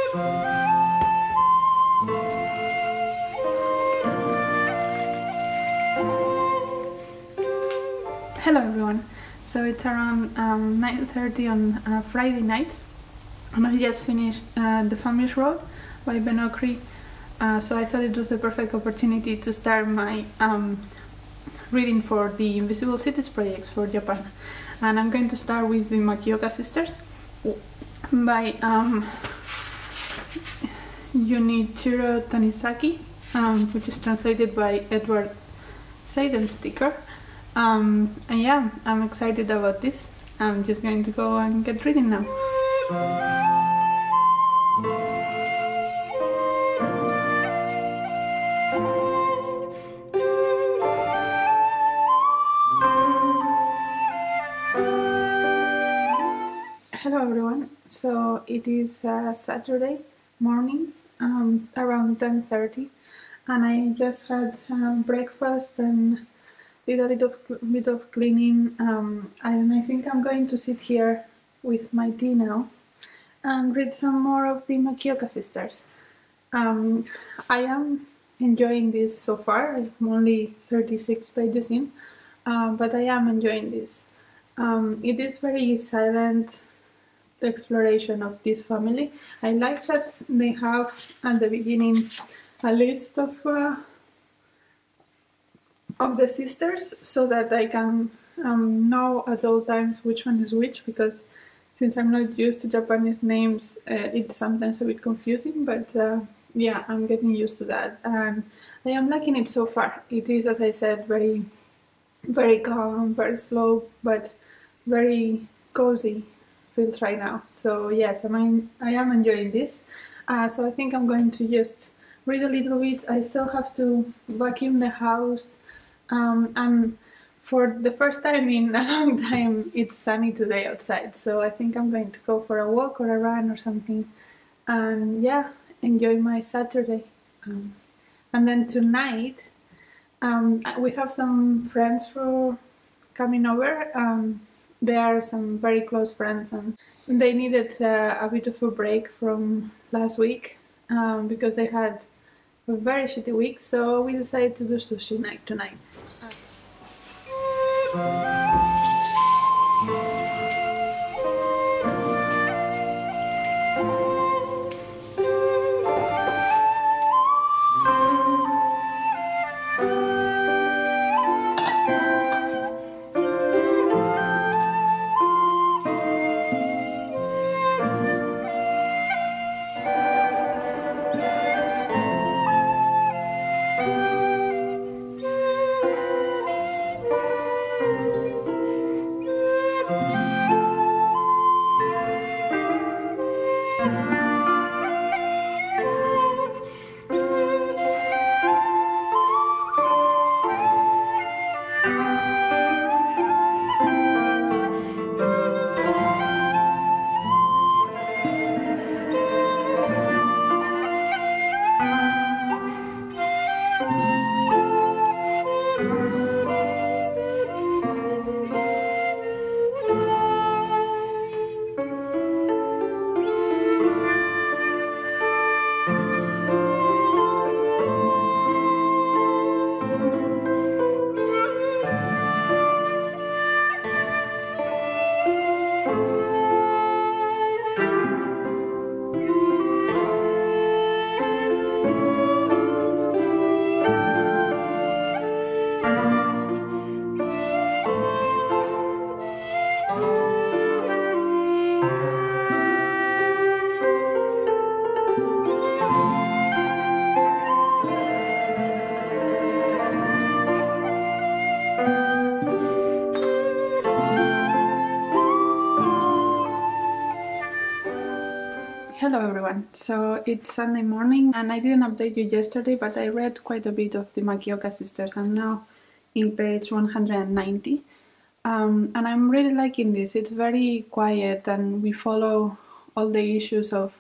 Hello everyone, so it's around 9:30 on Friday night and I just finished The Family's Road by Ben Okri, so I thought it was the perfect opportunity to start my reading for the Invisible Cities projects for Japan. And I'm going to start with the Makioka sisters by Junichiro Tank, which is translated by Edward Seidensticker. And yeah, I'm excited about this. I'm just going to go and get reading now. Hello everyone, so it is Saturday morning, around 10:30, and I just had breakfast and did a bit of cleaning, and I think I'm going to sit here with my tea now and read some more of the Makioka sisters. I am enjoying this so far. I'm only 36 pages in, but I am enjoying this. It is very silent exploration of this family. I like that they have at the beginning a list of the sisters, so that I can know at all times which one is which, because since I'm not used to Japanese names, it's sometimes a bit confusing, but yeah, I'm getting used to that and I am liking it so far. It is, as I said, very, very calm, very slow, but very cozy feels right now. So yes, I am enjoying this. So I think I'm going to just read a little bit. I still have to vacuum the house, and for the first time in a long time it's sunny today outside, so I think I'm going to go for a walk or a run or something, and yeah, enjoy my Saturday. And then tonight we have some friends coming over. They are some very close friends and they needed a bit of a break from last week because they had a very shitty week, so we decided to do sushi night tonight. Hello everyone, so it's Sunday morning and I didn't update you yesterday, but I read quite a bit of the Makioka sisters. I'm now in page 190 and I'm really liking this. It's very quiet and we follow all the issues of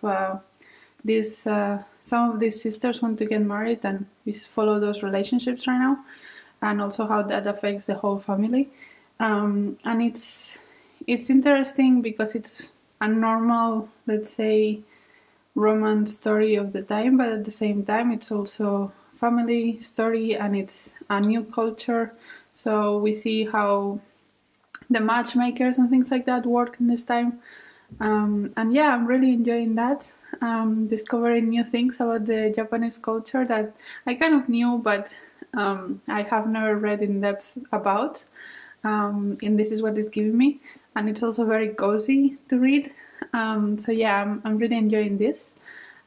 some of these sisters want to get married and we follow those relationships right now, and also how that affects the whole family. And it's interesting because it's a normal, let's say, romance story of the time, but at the same time it's also family story and it's a new culture. So we see how the matchmakers and things like that work in this time. And yeah, I'm really enjoying that. Discovering new things about the Japanese culture that I kind of knew, but I have never read in depth about. And this is what it's giving me. And it's also very cozy to read. So yeah, I'm really enjoying this.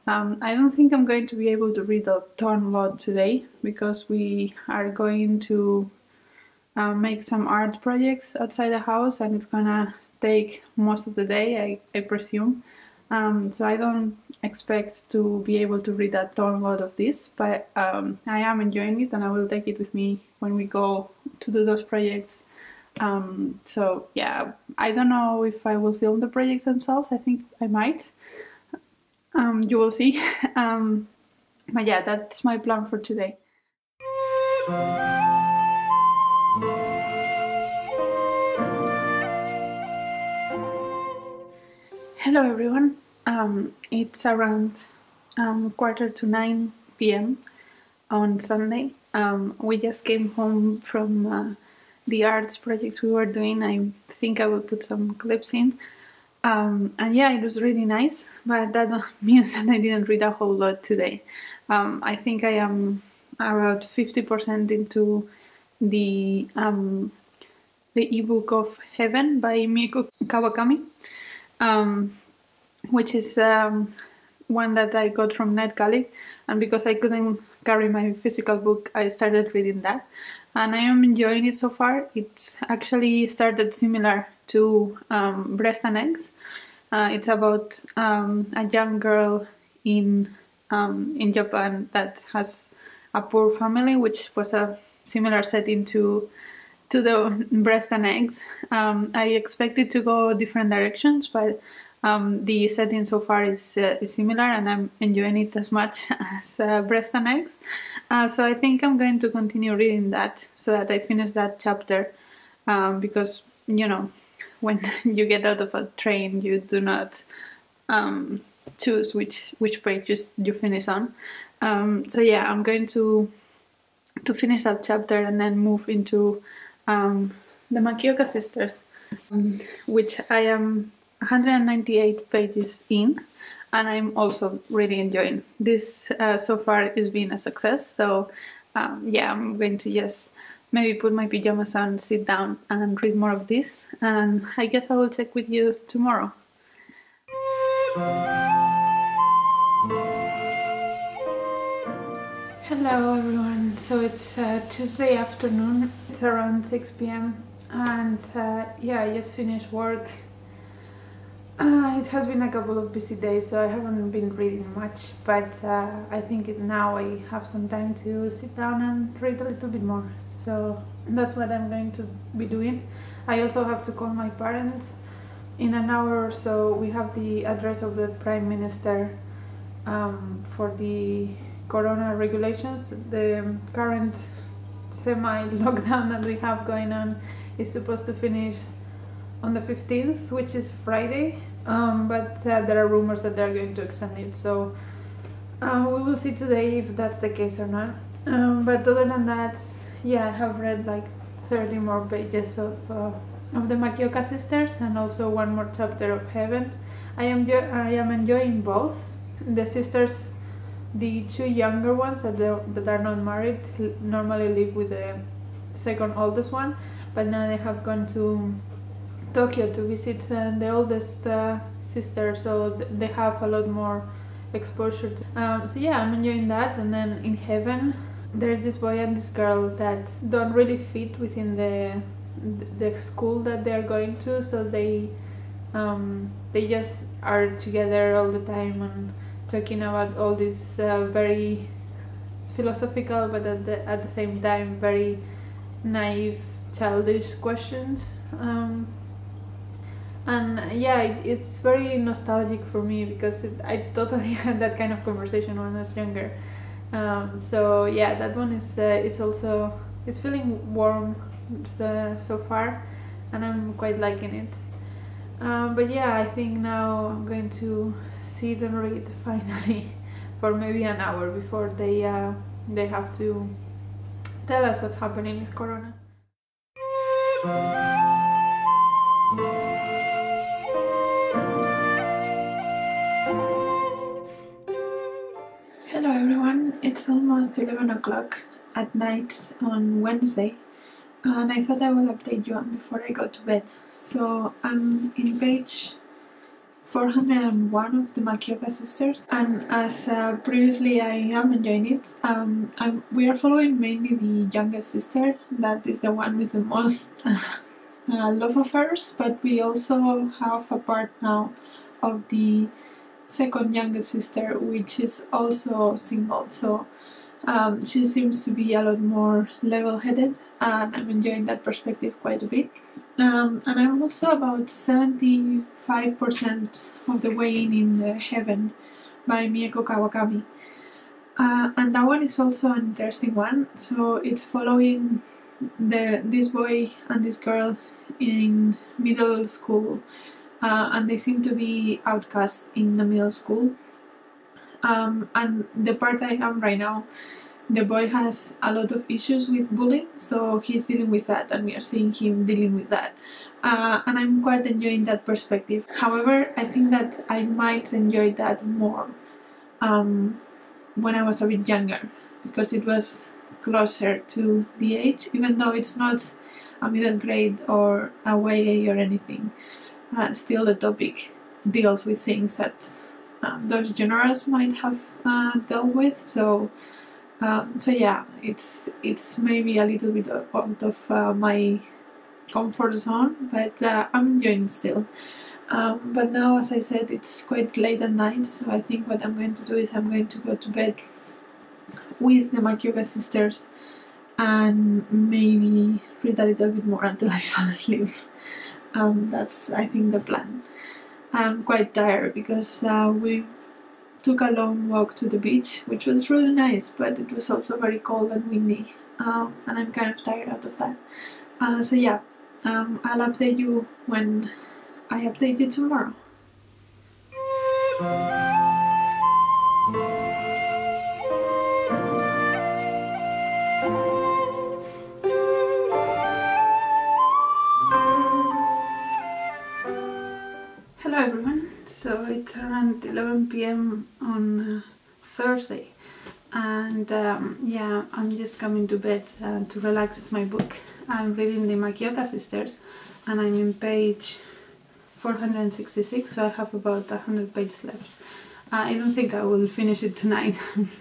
I don't think I'm going to be able to read a ton lot today because we are going to make some art projects outside the house and it's gonna take most of the day, I presume. So I don't expect to be able to read a ton lot of this, but I am enjoying it and I will take it with me when we go to do those projects. So yeah, I don't know if I will film the projects themselves. I think I might. You will see. But yeah, that's my plan for today. Hello everyone. It's around 8:45 p.m. on Sunday. We just came home from the arts projects we were doing. I think I will put some clips in. And yeah, it was really nice, but that means that I didn't read a whole lot today. I think I am about 50% into the ebook of Heaven by Mieko Kawakami. Which is one that I got from NetGalley, and because I couldn't carry my physical book, I started reading that, and I am enjoying it so far. It's actually started similar to Breast and Eggs. It's about a young girl in Japan that has a poor family, which was a similar setting to the Breast and Eggs. I expected to go different directions, but the setting so far is similar, and I'm enjoying it as much as Breast and Eggs. So I think I'm going to continue reading that so that I finish that chapter, because you know, when you get out of a train, you do not choose which page you finish on. So yeah, I'm going to finish that chapter and then move into the Makioka sisters, which I am 198 pages in, and I'm also really enjoying this. So far it's been a success, so yeah, I'm going to just maybe put my pajamas on, sit down and read more of this, and I guess I will check with you tomorrow. Hello everyone, so it's Tuesday afternoon, it's around 6 p.m. and yeah, I just finished work. It has been a couple of busy days, so I haven't been reading much, but I think now I have some time to sit down and read a little bit more, so that's what I'm going to be doing. I also have to call my parents in an hour or so. We have the address of the Prime Minister for the Corona regulations. The current semi-lockdown that we have going on is supposed to finish on the 15th, which is Friday, but there are rumors that they're going to extend it, so we will see today if that's the case or not. But other than that, yeah, I have read like 30 more pages of the Makioka sisters and also one more chapter of Heaven. I am enjoying both. The sisters, the two younger ones that are not married, normally live with the second oldest one, but now they have gone to Tokyo to visit the oldest sister, so they have a lot more exposure to, so yeah, I'm enjoying that. And then in Heaven there's this boy and this girl that don't really fit within the school that they're going to, so they just are together all the time and talking about all these very philosophical but at the same time very naive, childish questions. And yeah, it's very nostalgic for me because I totally had that kind of conversation when I was younger. So yeah, that one is also, it's feeling warm so far, and I'm quite liking it. But yeah, I think now I'm going to sit and read finally for maybe an hour before they have to tell us what's happening with Corona. Hello everyone, it's almost 11 o'clock at night on Wednesday, and I thought I will update you before I go to bed. So I'm in page 401 of the Makioka sisters, and as previously I am enjoying it. We are following mainly the youngest sister, that is the one with the most love affairs, but we also have a part now of the second youngest sister, which is also single, so she seems to be a lot more level-headed, and I'm enjoying that perspective quite a bit. And I'm also about 75% of the way in the Heaven by Mieko Kawakami. And that one is also an interesting one. So it's following this boy and this girl in middle school, and they seem to be outcasts in the middle school. And the part I am right now, the boy has a lot of issues with bullying, so he's dealing with that, and we are seeing him dealing with that. And I'm quite enjoying that perspective. However, I think that I might enjoy that more when I was a bit younger, because it was closer to the age, even though it's not a middle grade or a YA or anything. Still, the topic deals with things that those genres might have dealt with. So yeah, it's maybe a little bit out of my comfort zone, but I'm enjoying it still. But now, as I said, it's quite late at night, so I think what I'm going to do is I'm going to go to bed with the Makioka sisters and maybe read a little bit more until I fall asleep. That's, I think, the plan. I'm quite tired because we took a long walk to the beach, which was really nice, but it was also very cold and windy, and I'm kind of tired out of that. So yeah, I'll update you when I update you tomorrow. Hello everyone, so it's around 11 p.m. on Thursday, and yeah, I'm just coming to bed to relax with my book. I'm reading the Makioka sisters, and I'm in page 466, so I have about 100 pages left. I don't think I will finish it tonight,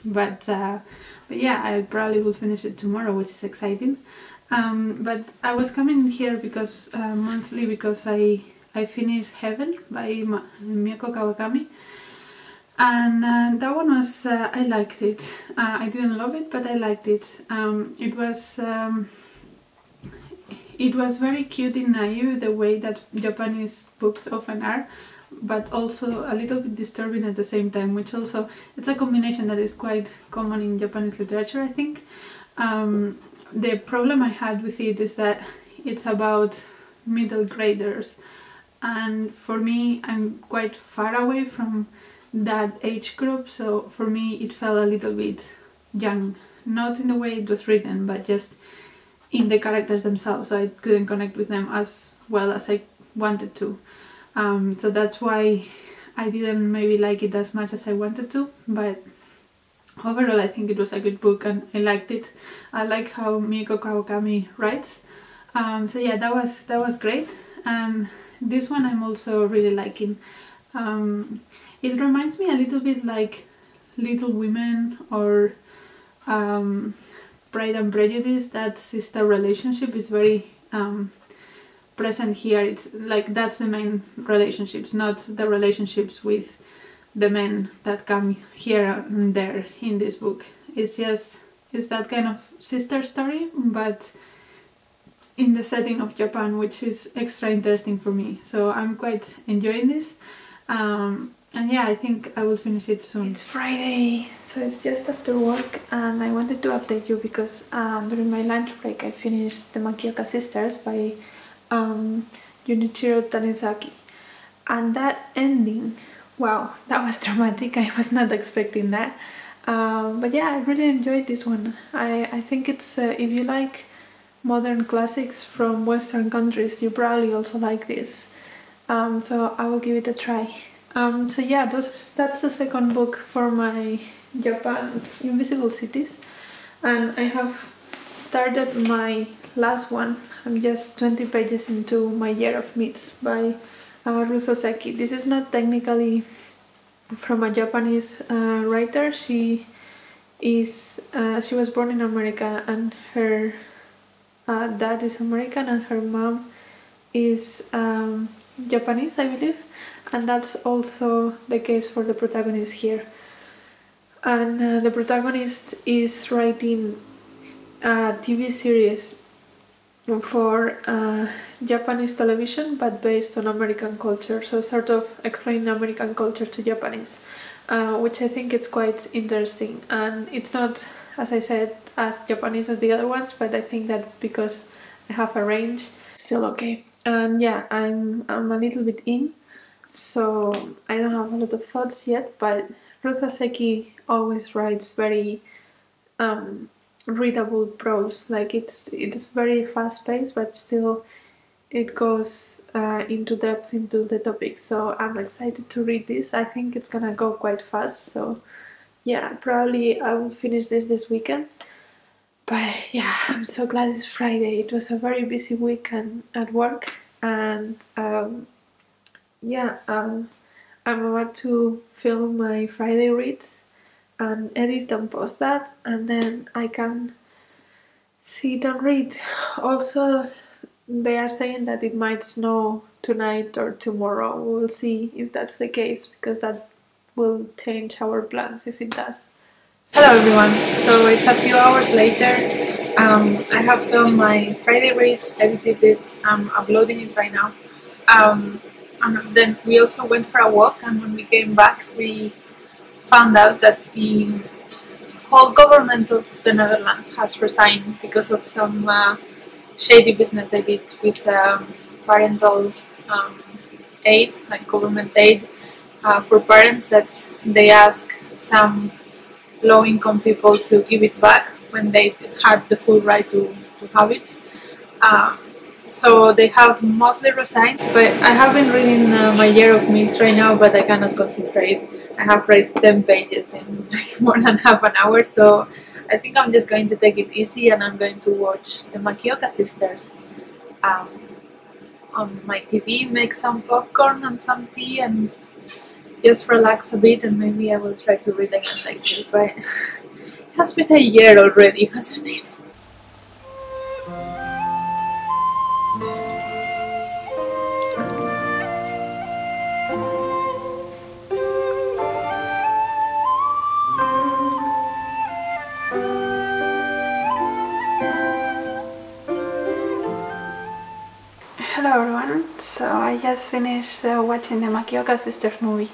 but yeah, I probably will finish it tomorrow, which is exciting. But I was coming here because mostly because I finished Heaven by Mieko Kawakami, and that one was, I liked it. I didn't love it, but I liked it. It was very cute and naive, the way that Japanese books often are, but also a little bit disturbing at the same time, which also, it's a combination that is quite common in Japanese literature, I think. The problem I had with it is that it's about middle graders, and for me, I'm quite far away from that age group, so for me it felt a little bit young, not in the way it was written, but just in the characters themselves. So I couldn't connect with them as well as I wanted to, so that's why I didn't maybe like it as much as I wanted to, but overall I think it was a good book and I liked it. I like how Mieko Kawakami writes, so yeah, that was great. And this one I'm also really liking. It reminds me a little bit like Little Women or Pride and Prejudice. That sister relationship is very present here. It's like that's the main relationships, not the relationships with the men that come here and there in this book. It's that kind of sister story, but in the setting of Japan, which is extra interesting for me. So I'm quite enjoying this. And yeah, I think I will finish it soon. It's Friday, so it's just after work, and I wanted to update you because during my lunch break I finished the Makioka Sisters by Junichiro Tank, and that ending Wow, that was dramatic. I was not expecting that. But yeah, I really enjoyed this one. I think it's, if you like modern classics from Western countries, you probably also like this. So I will give it a try. So yeah, that's the second book for my Japan Invisible Cities. And I have started my last one. I'm just 20 pages into My Year of Myths by Ruth Ozeki. This is not technically from a Japanese writer. She was born in America, and her dad is American and her mom is Japanese, I believe, and that's also the case for the protagonist here. And the protagonist is writing a TV series for Japanese television, but based on American culture, so sort of explaining American culture to Japanese, which I think is quite interesting. And it's not, as I said, as Japanese as the other ones, but I think that because I have a range, it's still okay. And yeah, I'm a little bit in, so I don't have a lot of thoughts yet, but Ruth Ozeki always writes very readable prose. Like it's very fast paced, but still it goes into depth into the topic. So I'm excited to read this. I think it's gonna go quite fast. So yeah, probably I will finish this weekend. But yeah, I'm so glad it's Friday. It was a very busy week at work, and yeah, I'm about to film my Friday reads and edit and post that, and then I can sit and read. Also, they are saying that it might snow tonight or tomorrow. We'll see if that's the case, because that will change our plans if it does. Hello everyone, so it's a few hours later. I have filmed my Friday reads, edited it, I'm uploading it right now. And then we also went for a walk, and when we came back we found out that the whole government of the Netherlands has resigned because of some shady business they did with parental aid, like government aid for parents, that they ask some low-income people to give it back when they had the full right to have it. So they have mostly resigned, but I have been reading My Year of Myths right now, but I cannot concentrate. I have read 10 pages in like more than half an hour, so I think I'm just going to take it easy, and I'm going to watch the Makioka sisters on my TV, make some popcorn and some tea, and just relax a bit, and maybe I will try to read again later. But it has been a year already, hasn't it? Hello everyone, so I just finished watching the Makioka sisters movie,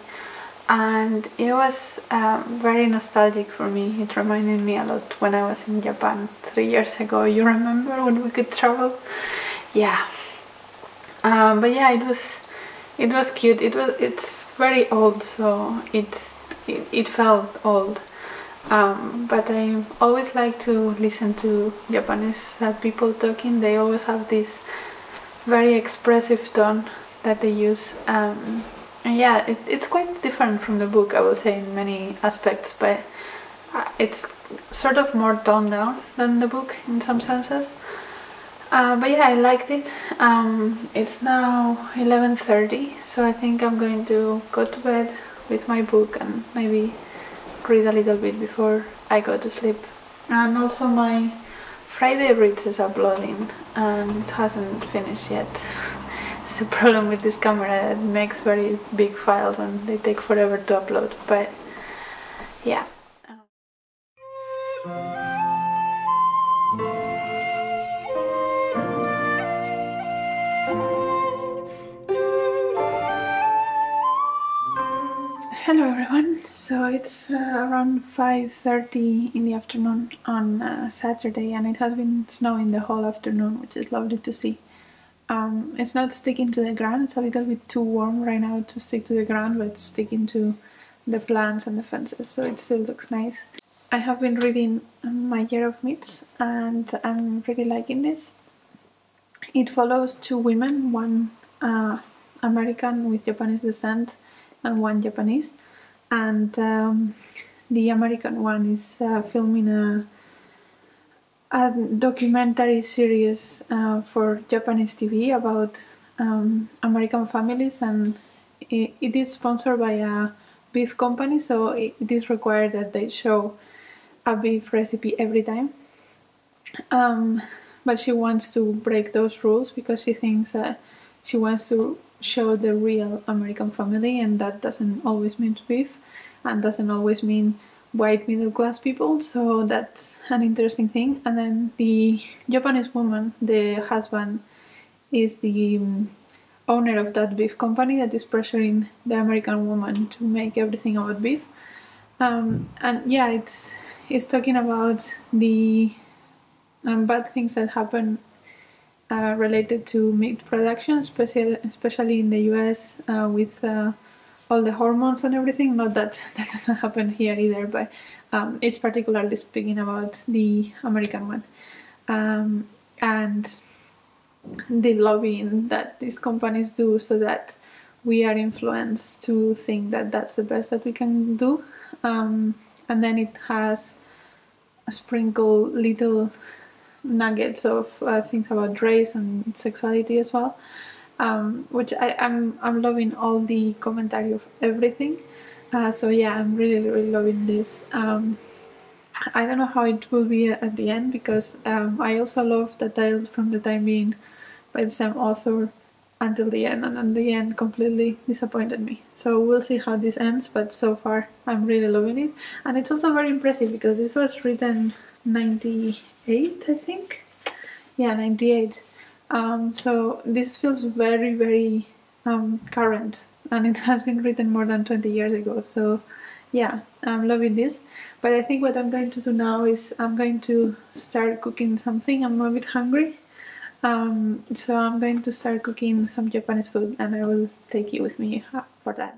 and it was very nostalgic for me. It reminded me a lot when I was in Japan 3 years ago. You remember when we could travel? Yeah. But yeah, it was cute. It's very old, so it felt old. But I always like to listen to Japanese people talking. They always have this very expressive tone that they use, and yeah, it's quite different from the book, I will say, in many aspects, but it's sort of more toned down than the book in some senses. But yeah, I liked it. It's now 11:30, so I think I'm going to go to bed with my book and maybe read a little bit before I go to sleep. And also my Friday reads is uploading, and it hasn't finished yet. It's the problem with this camera, it makes very big files and they take forever to upload, but yeah. Hello everyone, so it's around 5:30 in the afternoon on Saturday, and it has been snowing the whole afternoon, which is lovely to see. It's not sticking to the ground. It's a little bit too warm right now to stick to the ground, but it's sticking to the plants and the fences, so it still looks nice. I have been reading My Year of Myths, and I'm really liking this. It follows two women, one American with Japanese descent and one Japanese, and the American one is filming a documentary series for Japanese TV about American families, and it is sponsored by a beef company, so it is required that they show a beef recipe every time. But she wants to break those rules because she thinks that she wants to show the real American family, and that doesn't always mean beef and doesn't always mean white middle class people, so that's an interesting thing. And then the Japanese woman, the husband, is the owner of that beef company that is pressuring the American woman to make everything about beef. And yeah, it's talking about the bad things that happen related to meat production, especially in the US with all the hormones and everything. Not that that doesn't happen here either, but it's particularly speaking about the American one. And the lobbying that these companies do so that we are influenced to think that that's the best that we can do. And then it has a sprinkle little nuggets of things about race and sexuality as well, which I'm loving all the commentary of everything. So yeah, I'm really loving this. I don't know how it will be at the end, because I also love the title From the Time Being by the same author until the end, and then the end completely disappointed me. So we'll see how this ends, but so far I'm really loving it. And it's also very impressive because this was written 98, I think. Yeah, 98. So this feels very current, and it has been written more than 20 years ago. So yeah, I'm loving this. But I think what I'm going to do now is I'm going to start cooking something. I'm a bit hungry. So I'm going to start cooking some Japanese food, and I will take you with me for that.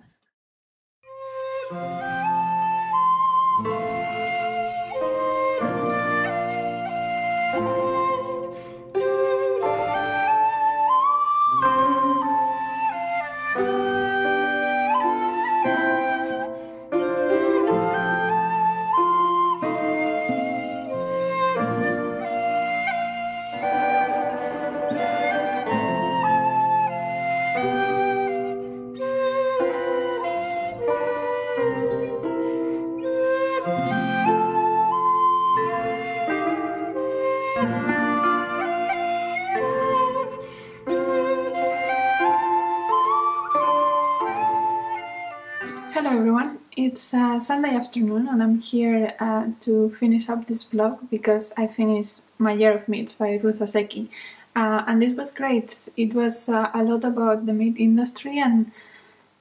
Hello everyone, it's Sunday afternoon, and I'm here to finish up this vlog because I finished My Year of Meats by Ruth Ozeki. And this was great. It was a lot about the meat industry, and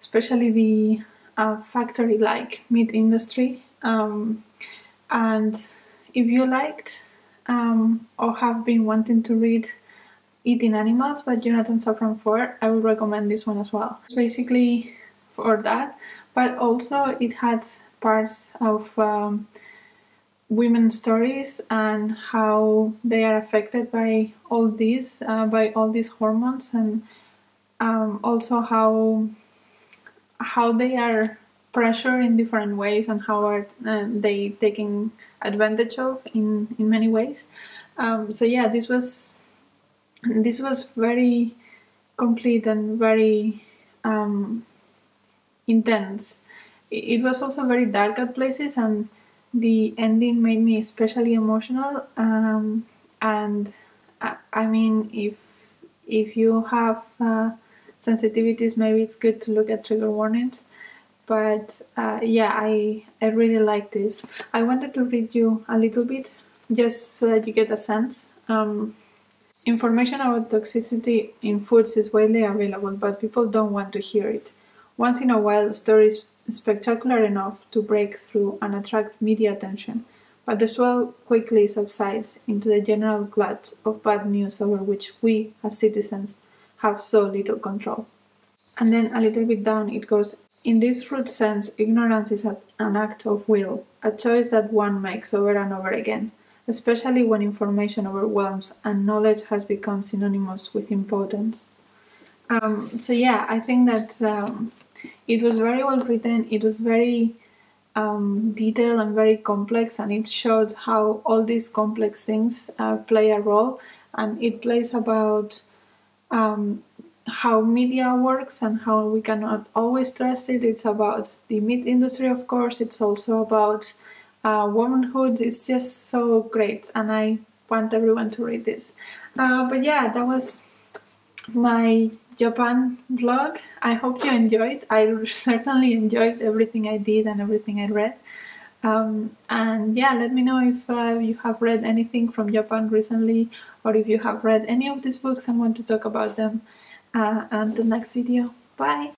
especially the factory-like meat industry. And if you liked or have been wanting to read Eating Animals by Jonathan Safran Foer, I would recommend this one as well. It's basically for that, but also it had parts of women's stories and how they are affected by all these hormones, and also how they are pressured in different ways, and how are they taken advantage of in many ways. So yeah, this was very complete and very intense. It was also very dark at places, and the ending made me especially emotional. And I mean, if you have sensitivities, maybe it's good to look at trigger warnings. But yeah, I really like this. I wanted to read you a little bit just so that you get a sense. Information about toxicity in foods is widely available, but people don't want to hear it. Once in a while, a story is spectacular enough to break through and attract media attention, but the swell quickly subsides into the general glut of bad news over which we, as citizens, have so little control. And then a little bit down it goes, in this root sense, ignorance is an act of will, a choice that one makes over and over again, especially when information overwhelms and knowledge has become synonymous with impotence. So yeah, I think that it was very well written, it was very detailed and very complex, and it showed how all these complex things play a role, and it plays about how media works and how we cannot always trust it. It's about the meat industry, of course. It's also about womanhood. It's just so great, and I want everyone to read this. But yeah, that was my Japan vlog. I hope you enjoyed. I certainly enjoyed everything I did and everything I read. And yeah, let me know if you have read anything from Japan recently, or if you have read any of these books and want to talk about them. Until next video, bye!